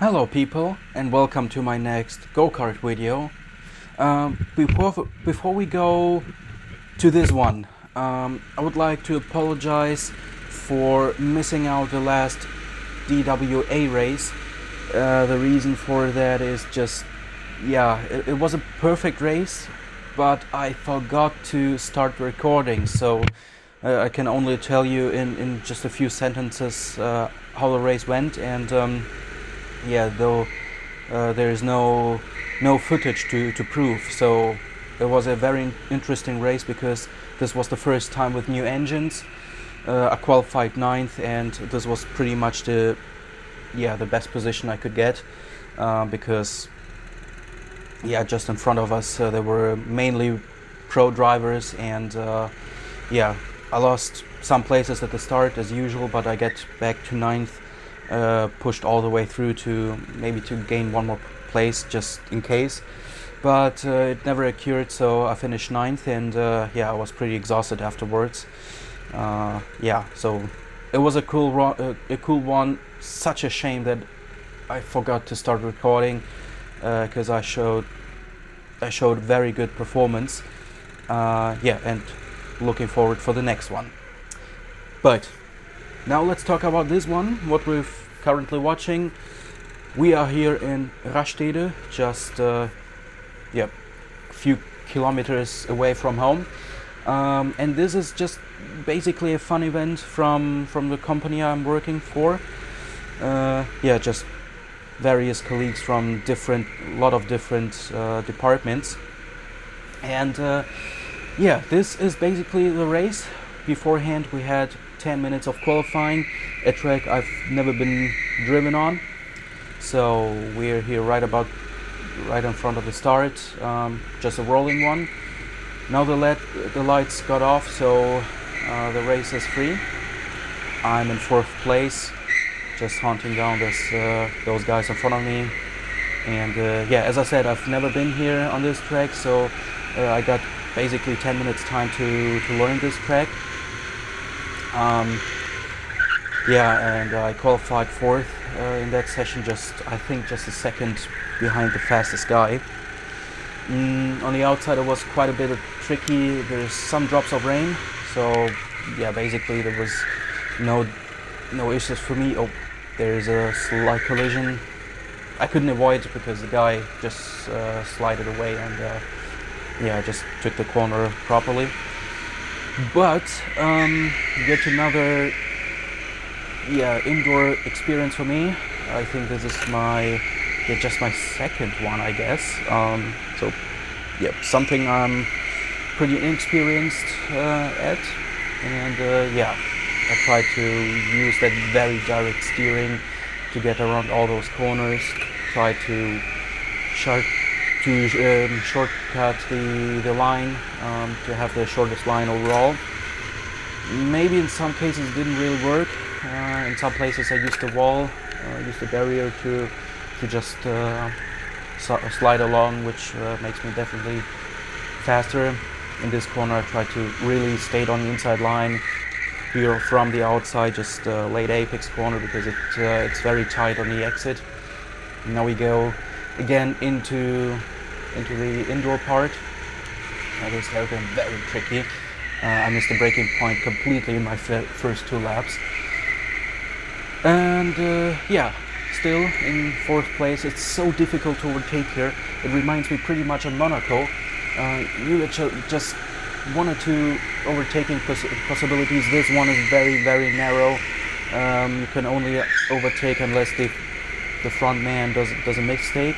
Hello people, and welcome to my next go-kart video. Before we go to this one, I would like to apologize for missing out the last DWA race. The reason for that is just, it was a perfect race, but I forgot to start recording, so I can only tell you in just a few sentences how the race went, and though there is no footage to prove, so it was a very interesting race because this was the first time with new engines. I qualified 9th, and this was pretty much the best position I could get, because just in front of us there were mainly pro drivers, and I lost some places at the start as usual, but I get back to 9th, pushed all the way through to maybe to gain one more place just in case, but it never occurred, so I finished 9th, and I was pretty exhausted afterwards. So it was a cool one. Such a shame that I forgot to start recording, because I showed very good performance, and looking forward for the next one. But now let's talk about this one, what we're currently watching. We are here in Rastede, just a few kilometers away from home, and this is just basically a fun event from the company I'm working for. Just various colleagues from lot of different departments, and this is basically the race. Beforehand we had 10 minutes of qualifying, a track I've never been driven on, so we're here right in front of the start, just a rolling one. Now the lights got off, so the race is free. I'm in 4th place, just hunting down those guys in front of me, and as I said, I've never been here on this track, so I got basically 10 minutes time to learn this track. And I qualified 4th in that session, I think just a second behind the fastest guy. On the outside it was quite a bit tricky. There's some drops of rain, so basically there was no issues for me. Oh, there's a slight collision. I couldn't avoid it because the guy just slided away, and I just took the corner properly. But yet another indoor experience for me. I think this is just my second one, I guess. Something I'm pretty inexperienced at, and I try to use that very direct steering to get around all those corners. Try to shortcut the line, to have the shortest line overall. Maybe in some cases it didn't really work. In some places I used the wall, used the barrier to just slide along, which makes me definitely faster. In this corner I try to really stay on the inside line. Here from the outside, just late apex corner, because it's very tight on the exit. Now we go again into the indoor part. This has been very tricky. I missed the braking point completely in my first 2 laps. And still in 4th place. It's so difficult to overtake here. It reminds me pretty much of Monaco. You just 1 or 2 overtaking possibilities. This one is very, very narrow. You can only overtake unless the front man does a mistake.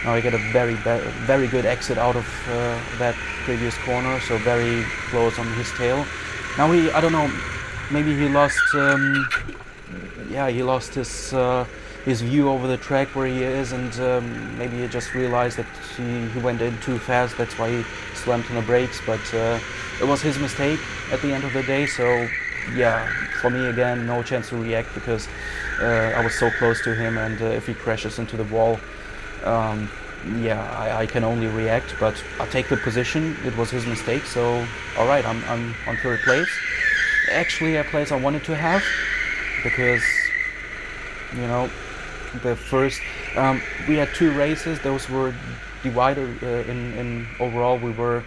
Now I get a very good exit out of that previous corner, so very close on his tail. Now I don't know, maybe he lost his view over the track where he is, and maybe he just realized that he went in too fast. That's why he slammed on the brakes, but it was his mistake at the end of the day. So for me again, no chance to react, because I was so close to him, and if he crashes into the wall, I can only react, but I'll take the position. It was his mistake, so alright, I'm on 3rd place. Actually a place I wanted to have, because the first. We had 2 races. Those were divided in overall. We were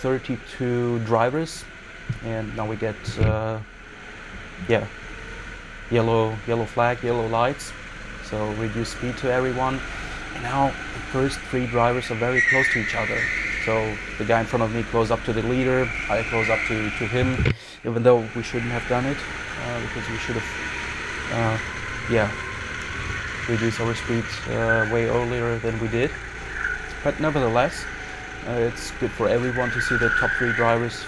32 drivers, and now we get yeah, yellow flag, yellow lights, so reduce speed to everyone. And now the first 3 drivers are very close to each other. So the guy in front of me close up to the leader, I close up to him, even though we shouldn't have done it, because we should have yeah, reduced our speed way earlier than we did. But nevertheless, it's good for everyone to see the top 3 drivers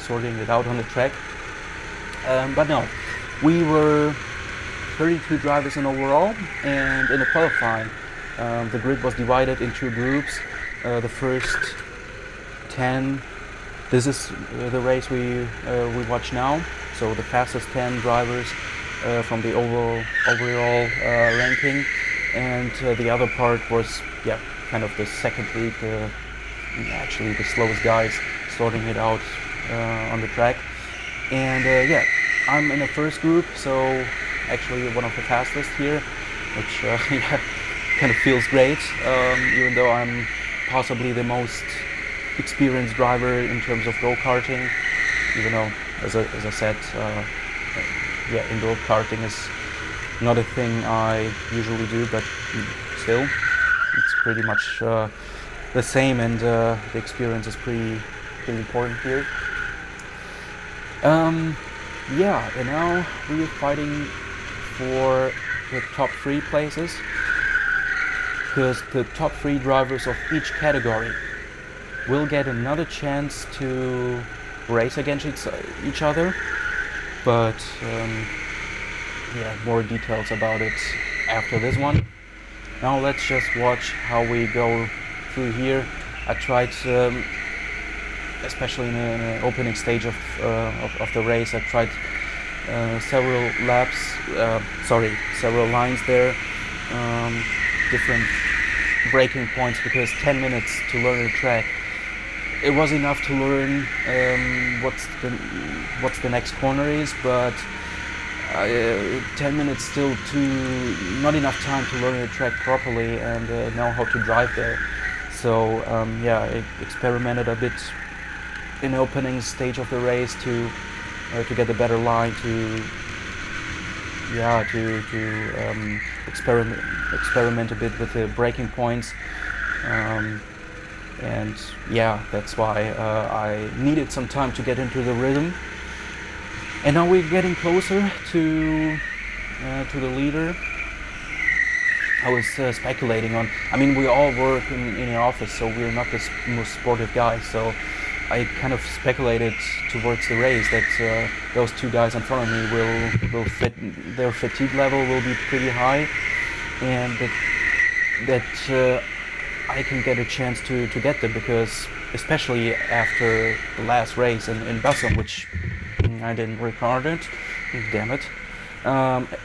sorting it out on the track. But no, we were 32 drivers in overall, and in the qualifying, the grid was divided in 2 groups. The first 10, this is the race we watch now. So the fastest 10 drivers from the overall ranking, and the other part was kind of the second week, actually the slowest guys sorting it out on the track. And I'm in the first group, so actually one of the fastest here, which kind of feels great, even though I'm possibly the most experienced driver in terms of go-karting, even though, as I said, indoor karting is not a thing I usually do, but still, it's pretty much the same, and the experience is pretty important here. And now we're fighting for the top 3 places, because the top 3 drivers of each category will get another chance to race against each other, but more details about it after this one. Now let's just watch how we go through here. I tried, especially in the opening stage of the race, I tried several lines there, different braking points, because 10 minutes to learn the track, it was enough to learn what's the next corner is, but 10 minutes still not enough time to learn the track properly and know how to drive there. So I experimented a bit in the opening stage of the race to get a better line, to experiment a bit with the braking points, and that's why I needed some time to get into the rhythm. And now we're getting closer to the leader. I was speculating on, we all work in the office, so we're not the most sportive guys, so I kind of speculated towards the race that those 2 guys in front of me will fit, their fatigue level will be pretty high, and that I can get a chance to get them, because especially after the last race in Bussum, which I didn't record it, damn it.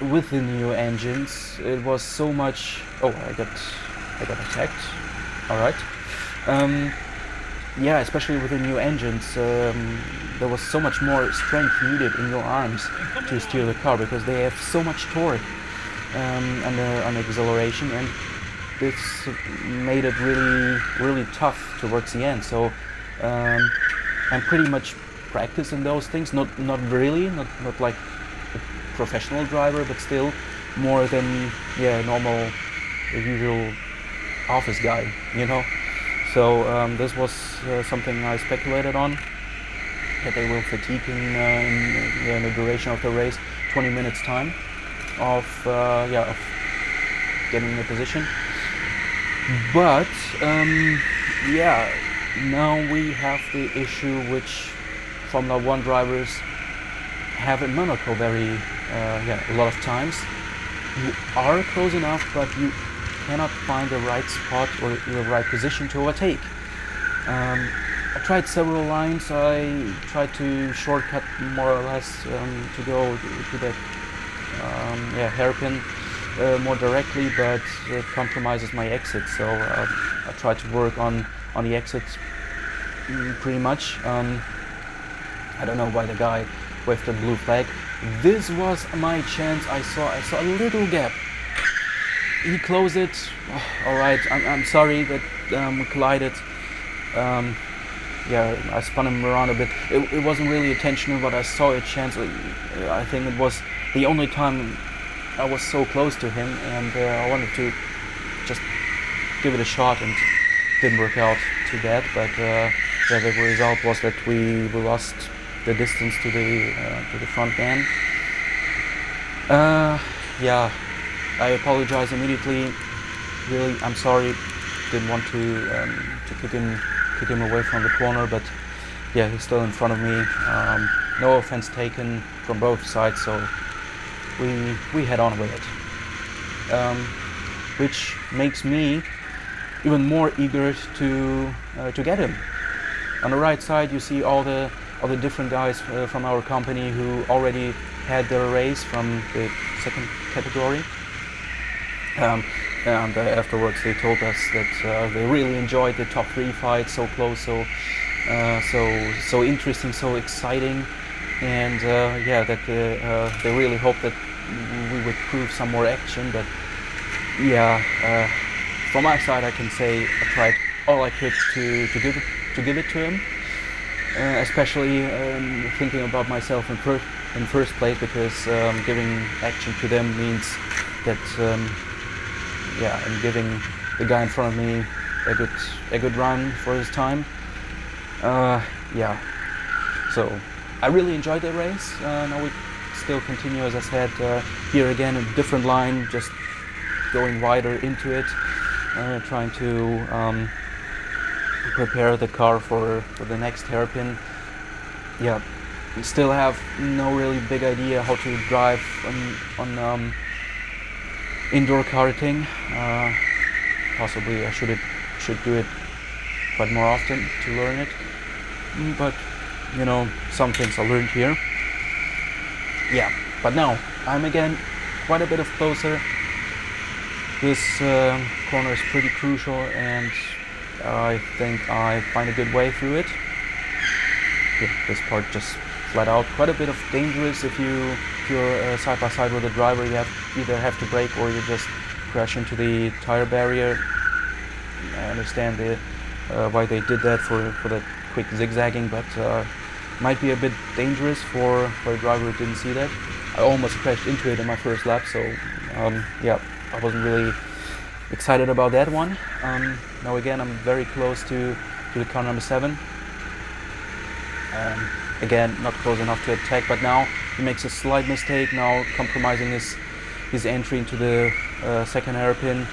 With the new engines, it was so much. Oh, I got attacked. All right. Especially with the new engines, there was so much more strength needed in your arms to steer the car, because they have so much torque on the acceleration, and this made it really tough towards the end. So I'm pretty much practiced in those things, not really, not like a professional driver, but still more than normal, usual office guy, So this was something I speculated on, that they will fatigue in the duration of the race, 20 minutes time of getting in the position. But now we have the issue which Formula 1 drivers have in Monaco a lot of times. You are close enough, but you cannot find the right spot or the right position to overtake. I tried several lines. I tried to shortcut more or less to go to that hairpin more directly, but it compromises my exit. So I tried to work on the exit pretty much. I don't know why the guy waved the blue flag. This was my chance. I saw a little gap he closed it. Oh, all right, I'm sorry that we collided. Um, yeah, I spun him around a bit. It wasn't really intentional, but I saw a chance. I think it was the only time I was so close to him, and I wanted to just give it a shot, and didn't work out too bad. But yeah, the result was that we lost the distance to the front man. Yeah, I apologize immediately. Really, I'm sorry. Didn't want to kick him away from the corner, but yeah, he's still in front of me. No offense taken from both sides, so we head on with it, which makes me even more eager to get him. On the right side, you see all the different guys from our company who already had their race from the second category. And afterwards they told us that they really enjoyed the top 3 fight, so close, so interesting, so exciting, and yeah, that they really hoped that we would prove some more action. But yeah, from my side I can say I tried all I could to give it to him, especially thinking about myself in first place, because giving action to them means that yeah, I'm giving the guy in front of me a good run for his time. Yeah, so I really enjoyed the race. Now we still continue, as I said, here again, a different line, just going wider into it, trying to prepare the car for the next hairpin. Yeah, still have no really big idea how to drive on indoor karting. Possibly I should do it quite more often to learn it. But you know, some things I learned here. Yeah, but now I'm again quite a bit of closer. This corner is pretty crucial, and I think I find a good way through it. Yeah, this part just flat out quite a bit of dangerous. If you're side by side with the driver, you either have to brake or you just crash into the tire barrier. I understand why they did that for the quick zigzagging, but might be a bit dangerous for a driver who didn't see that. I almost crashed into it in my first lap, so yeah, I wasn't really excited about that one. Now again, I'm very close to the car number 7. Again, not close enough to attack, but now he makes a slight mistake, now compromising his entry into the second hairpin.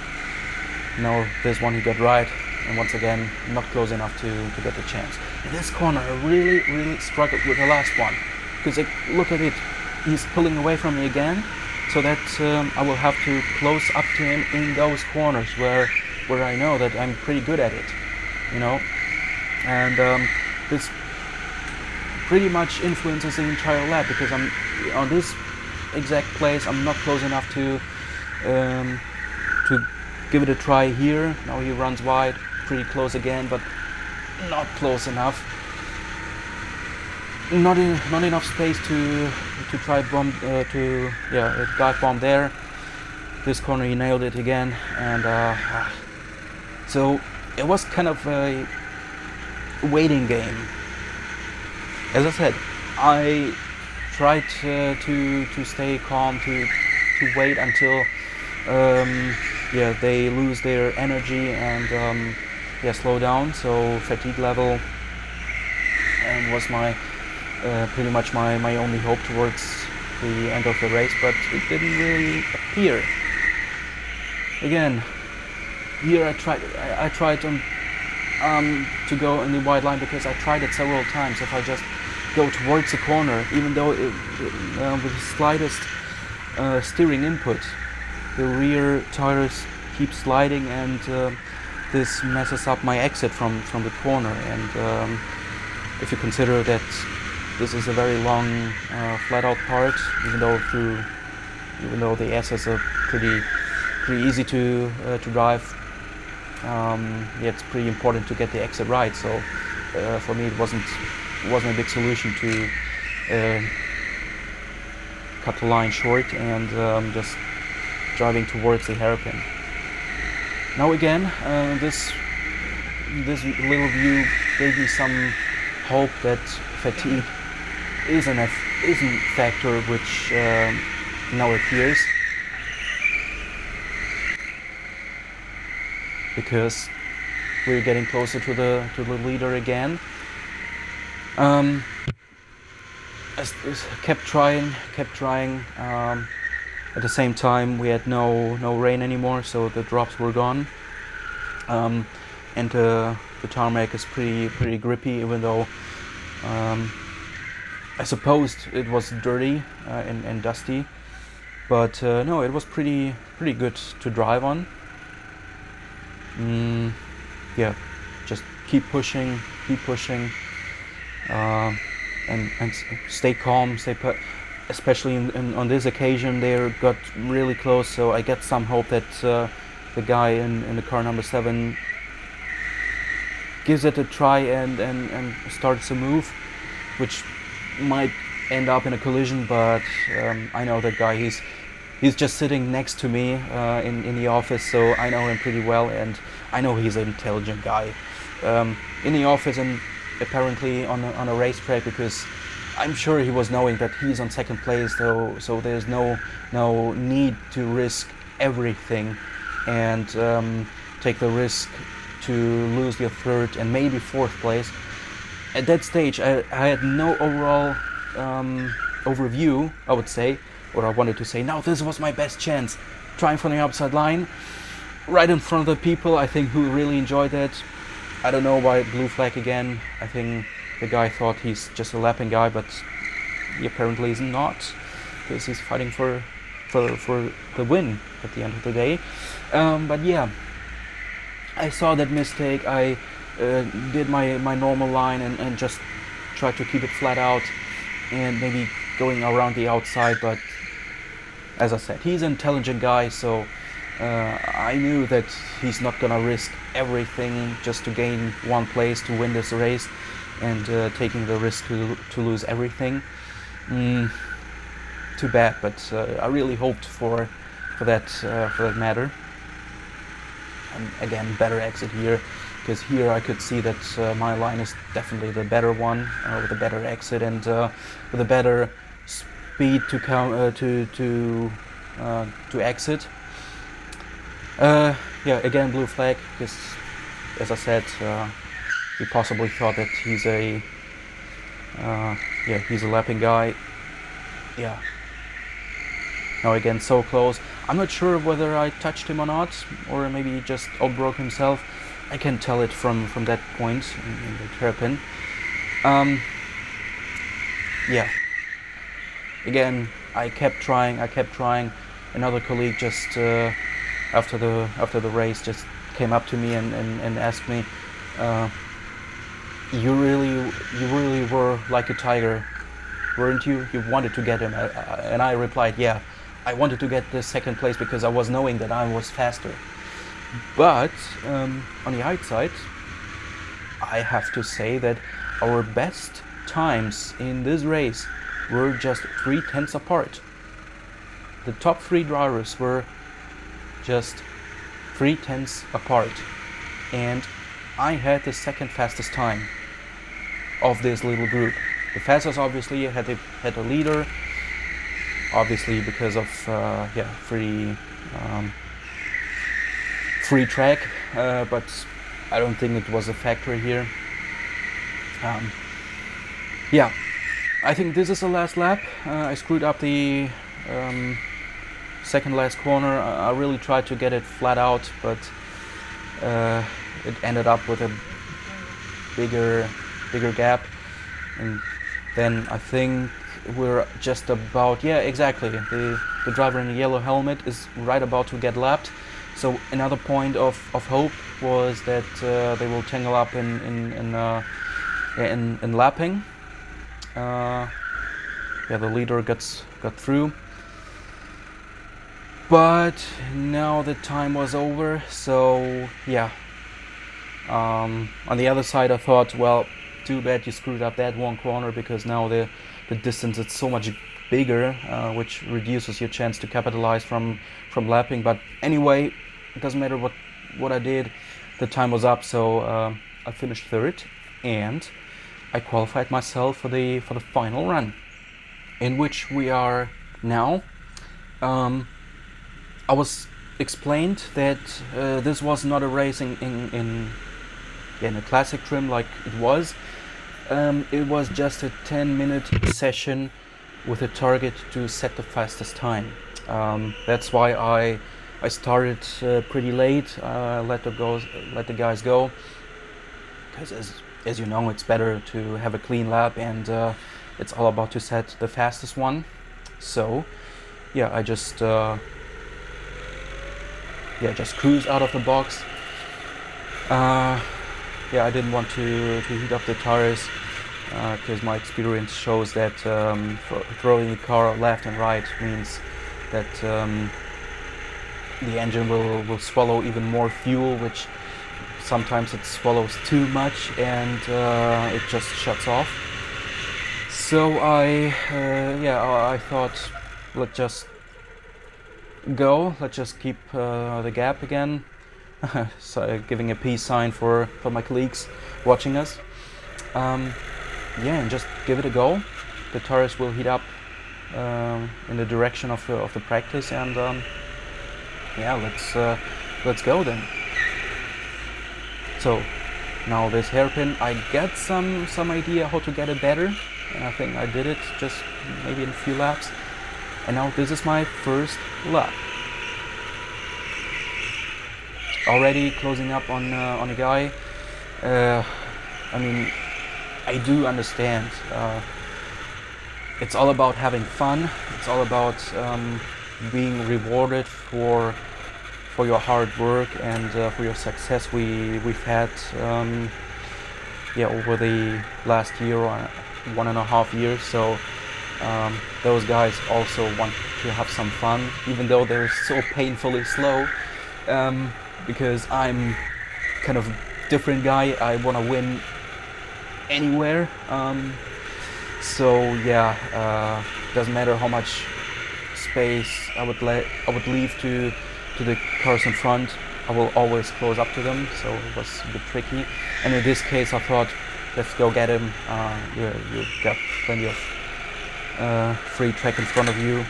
Now this one he got right, and once again not close enough to get the chance. In this corner I really struggled with the last one, because look at it, he's pulling away from me again, so that I will have to close up to him in those corners where I know that I'm pretty good at it, you know. And this pretty much influences the entire lap, because I'm on this exact place. I'm not close enough to give it a try here. Now he runs wide, pretty close again, but not close enough. Not enough space to try bomb a dive bomb there. This corner he nailed it again, and so it was kind of a waiting game. As I said, I tried to stay calm, to wait until they lose their energy and slow down. So fatigue level was my pretty much my only hope towards the end of the race, but it didn't really appear. Again, here I tried to go in the wide line, because I tried it several times. If I just go towards the corner, even though with the slightest steering input, the rear tires keep sliding, and this messes up my exit from the corner. And if you consider that this is a very long flat out part, even though the S's are pretty easy to drive, it's pretty important to get the exit right. So for me, it wasn't a big solution to cut the line short and just driving towards the hairpin. Now again, this little view gave me some hope that fatigue isn't a factor which now appears, because we're getting closer to the leader again. I kept trying. At the same time, we had no rain anymore, so the drops were gone. And the tarmac is pretty grippy, even though I supposed it was dirty and dusty. But no, it was pretty good to drive on. Yeah, just keep pushing, and stay calm, stay put. Especially on this occasion, they got really close, so I get some hope that the guy in the car number 7 gives it a try and starts to move, which might end up in a collision. But I know that guy. He's just sitting next to me in the office, so I know him pretty well, and I know he's an intelligent guy in the office and apparently on a racetrack, because I'm sure he was knowing that he's on second place, so there's no need to risk everything and take the risk to lose your third and maybe fourth place. At that stage, I had no overall overview, I would say, or I wanted to say, now this was my best chance, trying from the outside line, right in front of the people, I think, who really enjoyed it. I don't know why blue flag again. I think the guy thought he's just a lapping guy, but he apparently is not, because he's fighting for the win at the end of the day. But yeah, I saw that mistake. I did my normal line and just tried to keep it flat out and maybe going around the outside. But as I said, he's an intelligent guy, so I knew that he's not gonna risk everything just to gain one place to win this race, and taking the risk to lose everything. Too bad, but I really hoped for that matter. And again, better exit here, because here I could see that my line is definitely the better one, with a better exit and with a better speed to exit. Yeah, again blue flag, because as I said, he possibly thought that he's a lapping guy. Yeah. Now again, so close. I'm not sure whether I touched him or not, or maybe he just outbroke himself. I can tell it from that point in the hairpin. Yeah. Again, I kept trying. Another colleague just after the race just came up to me and asked me, you really were like a tiger, weren't you? You wanted to get him. And I replied, yeah, I wanted to get the second place because I was knowing that I was faster. But on the outside, I have to say that our best times in this race were just 0.3 apart. The top 3 drivers were just 0.3 apart, and I had the second fastest time of this little group. The fastest obviously had the leader, obviously because of free track, but I don't think it was a factor here. Yeah, I think this is the last lap. I screwed up the second last corner. I really tried to get it flat out, but it ended up with a bigger gap. And then I think we're just about, yeah, exactly, the driver in the yellow helmet is right about to get lapped. So another point of hope was that they will tangle up in lapping. Yeah, the leader got through. But now the time was over, so yeah. On the other side, I thought, well, too bad you screwed up that one corner, because now the distance is so much bigger, which reduces your chance to capitalize from lapping. But anyway, it doesn't matter what I did, the time was up, so I finished third, and I qualified myself for the final run, in which we are now. I was explained that this was not a race in a classic trim like it was. It was just a 10-minute session with a target to set the fastest time. That's why I started pretty late. Let the guys go, because as you know, it's better to have a clean lap, and it's all about to set the fastest one. So yeah, I just cruise out of the box. I didn't want to heat up the tires, because my experience shows that throwing the car left and right means that the engine will swallow even more fuel, which sometimes it swallows too much, and it just shuts off. So I thought, let's just go, let's just keep the gap again. So giving a peace sign for my colleagues watching us. And just give it a go. The tires will heat up in the direction of the practice, and let's go then. So now this hairpin, I get some idea how to get it better, and I think I did it just maybe in a few laps. And now this is my first lap. Already closing up on a guy. I mean, I do understand. It's all about having fun. It's all about being rewarded for your hard work and for your success we've had over the last year or 1.5 years. So those guys also want to have some fun, even though they're so painfully slow. Because I'm kind of different guy. I want to win anywhere. Doesn't matter how much space I would leave to the cars in front. I will always close up to them. So it was a bit tricky. And in this case, I thought, let's go get him. You got plenty of free track in front of you,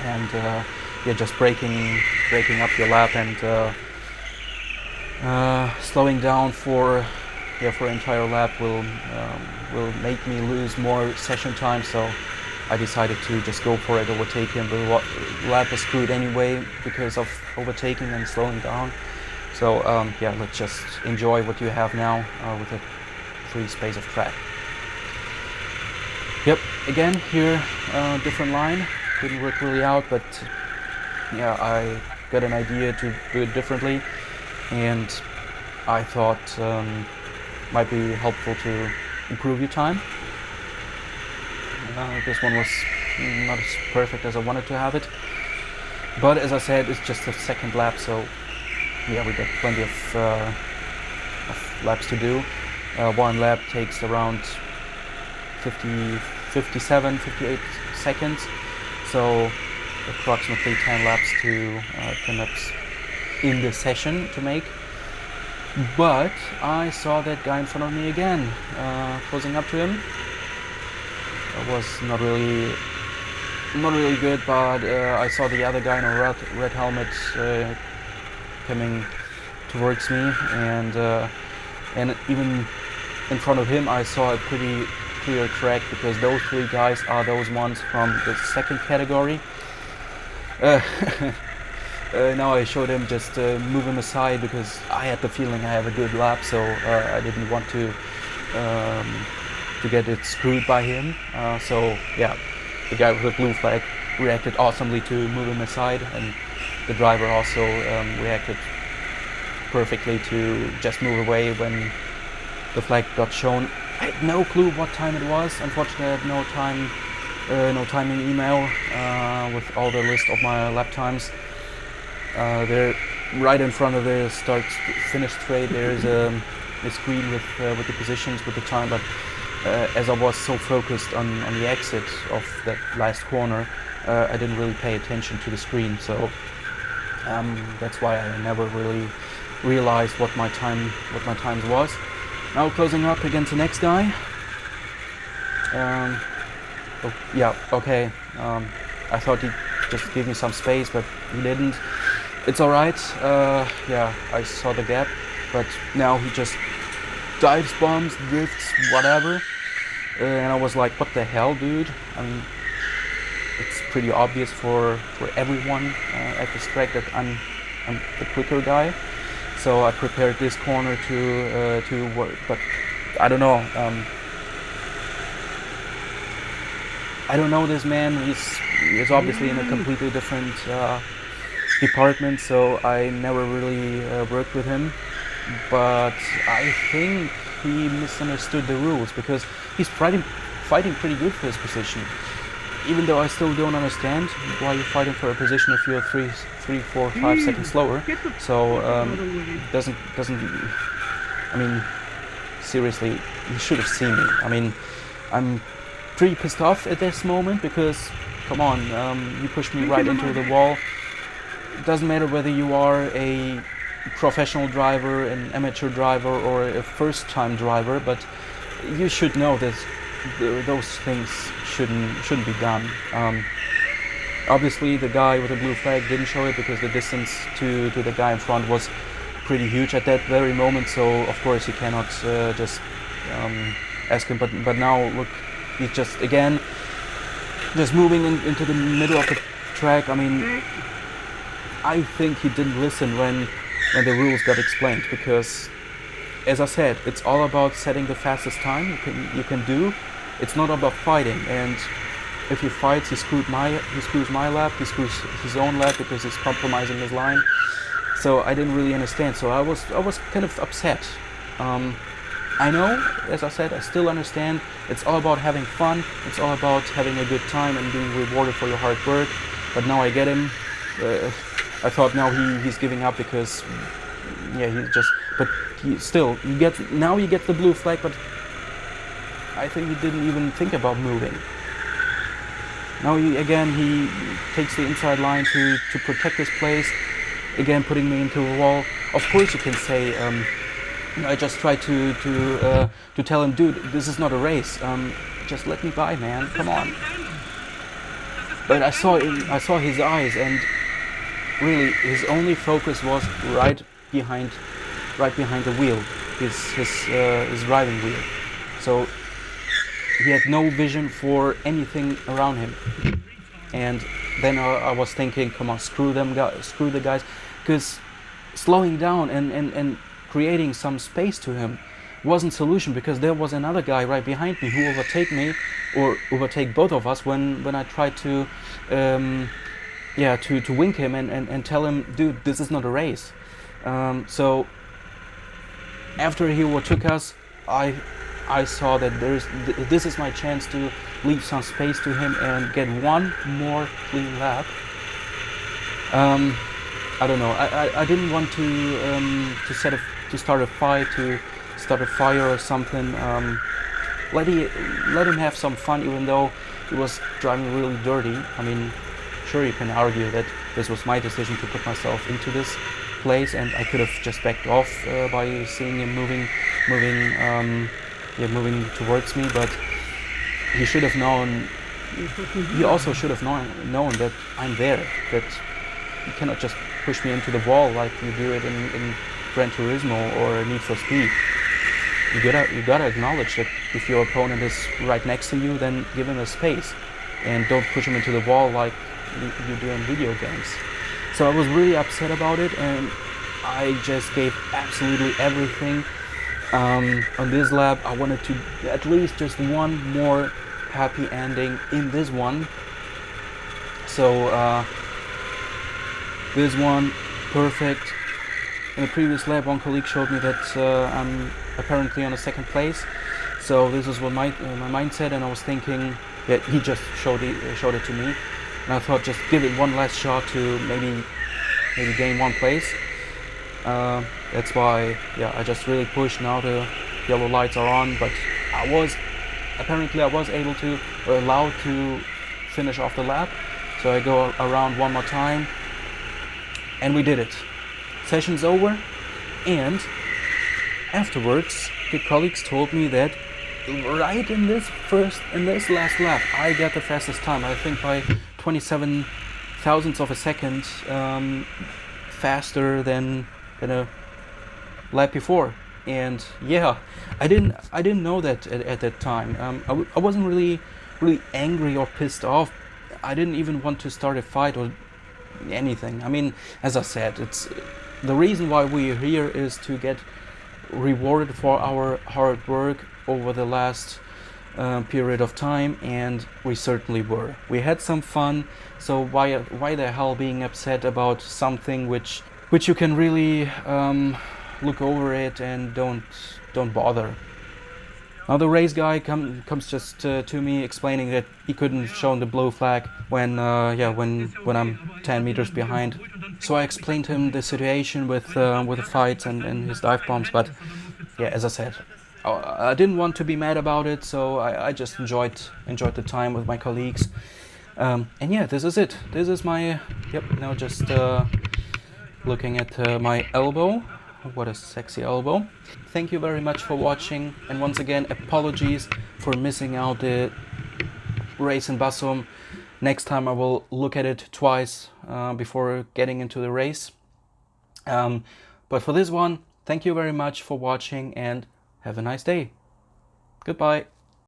and just breaking up your lap and slowing down for entire lap will make me lose more session time. So I decided to just go for it, overtake him. The lap is screwed anyway because of overtaking and slowing down. So let's just enjoy what you have now with a free space of track. Yep, again here, different line. Didn't work really out, but I got an idea to do it differently, and I thought might be helpful to improve your time. This one was not as perfect as I wanted to have it, but as I said, it's just the second lap, so we got plenty of laps to do. One lap takes around 57, 58 seconds, so approximately 10 laps in the session to make. But I saw that guy in front of me again, closing up to him. It was not really good, but I saw the other guy in a red helmet coming towards me, and even in front of him I saw a pretty clear track, because those three guys are those ones from the second category. Now I showed him, just move him aside, because I had the feeling I have a good lap, so I didn't want to get it screwed by him. The guy with the blue flag reacted awesomely to move him aside, and the driver also reacted perfectly to just move away when the flag got shown. I had no clue what time it was. Unfortunately, I had no timing email with all the list of my lap times. There, right in front of the finish straight, there's a screen with the positions, with the time. But as I was so focused on the exit of that last corner, I didn't really pay attention to the screen. So That's why I never really realized what my times was. Now closing up against the next guy. Oh, yeah, okay. I thought he'd just give me some space, but he didn't. It's alright. Yeah, I saw the gap, but now he just dives, bombs, drifts, whatever. And I was like, what the hell, dude? I mean, it's pretty obvious for everyone at this track that I'm the quicker guy. So I prepared this corner to work, but I don't know. I don't know this man. He's obviously in a completely different department, so I never really worked with him. But I think he misunderstood the rules, because he's fighting pretty good for his position. Even though I still don't understand why you're fighting for a position if you're 3, 4, 5 seconds slower. So doesn't. I mean, seriously, you should have seen me. I mean, I'm pretty pissed off at this moment, because come on, you pushed me right into the wall. It doesn't matter whether you are a professional driver, an amateur driver, or a first-time driver, but you should know that those things shouldn't be done. Obviously, the guy with the blue flag didn't show it, because the distance to the guy in front was pretty huge at that very moment. So of course you cannot just ask him. But now look, he's just again just moving into the middle of the track. I mean, I think he didn't listen when the rules got explained, because as I said, it's all about setting the fastest time you can do. It's not about fighting, and if he fights, he screws my lap, he screws his own lap, because he's compromising his line. So I didn't really understand. So I was kind of upset. I know, as I said, I still understand. It's all about having fun. It's all about having a good time and being rewarded for your hard work. But now I get him. I thought now he's giving up, because yeah, he's just. But he still, you get the blue flag. But I think he didn't even think about moving. Now he takes the inside line to protect his place. Again, putting me into a wall. Of course, you can say. I just tried to tell him, dude, this is not a race. Just let me by, man. Come on. But I saw his eyes, and really, his only focus was right behind the wheel, his driving wheel. So he had no vision for anything around him. And then I was thinking, come on, screw the guys, because slowing down and creating some space to him wasn't solution, because there was another guy right behind me who overtake both of us when I tried to wink him and tell him, dude, this is not a race. So after he overtook us, I saw that this is my chance to leave some space to him and get one more clean lap. I don't know. I didn't want to start a fight, to start a fire or something. Let him have some fun, even though he was driving really dirty. I mean, sure, you can argue that this was my decision to put myself into this place, and I could have just backed off by seeing him moving towards me. But he should have known. He also should have known that I'm there. That you cannot just push me into the wall like you do it in Gran Turismo or Need for Speed. You gotta acknowledge that if your opponent is right next to you, then give him a space, and don't push him into the wall like you do in video games. So I was really upset about it, and I just gave absolutely everything on this lap. I wanted to at least just one more happy ending in this one. So this one, perfect. In the previous lap, one colleague showed me that I'm apparently on a second place. So this is what my mindset, and I was thinking that he just showed it to me, and I thought just give it one last shot to maybe gain one place. That's why, yeah, I just really pushed. Now the yellow lights are on, but I was able to, or allowed to, finish off the lap. So I go around one more time, and we did it. Session's over, and afterwards the colleagues told me that right in this last lap I got the fastest time. I think by 27 thousandths of a second faster than a lap before. And yeah, I didn't know that at that time. I wasn't really angry or pissed off. I didn't even want to start a fight or anything. I mean, as I said, it's the reason why we're here is to get rewarded for our hard work over the last period of time, and we certainly were. We had some fun, so why the hell being upset about something which you can really look over it and don't bother. Now the race guy comes just to me explaining that he couldn't show the blue flag when I'm 10 meters behind. So I explained him the situation with the fights and his dive bombs, but yeah, as I said, I didn't want to be mad about it, so I just enjoyed the time with my colleagues. And yeah, this is it. This is my now just looking at my elbow. What a sexy elbow. Thank you very much for watching, and once again apologies for missing out the race in Bassum. Next time I will look at it twice before getting into the race. But for this one, thank you very much for watching and have a nice day. Goodbye.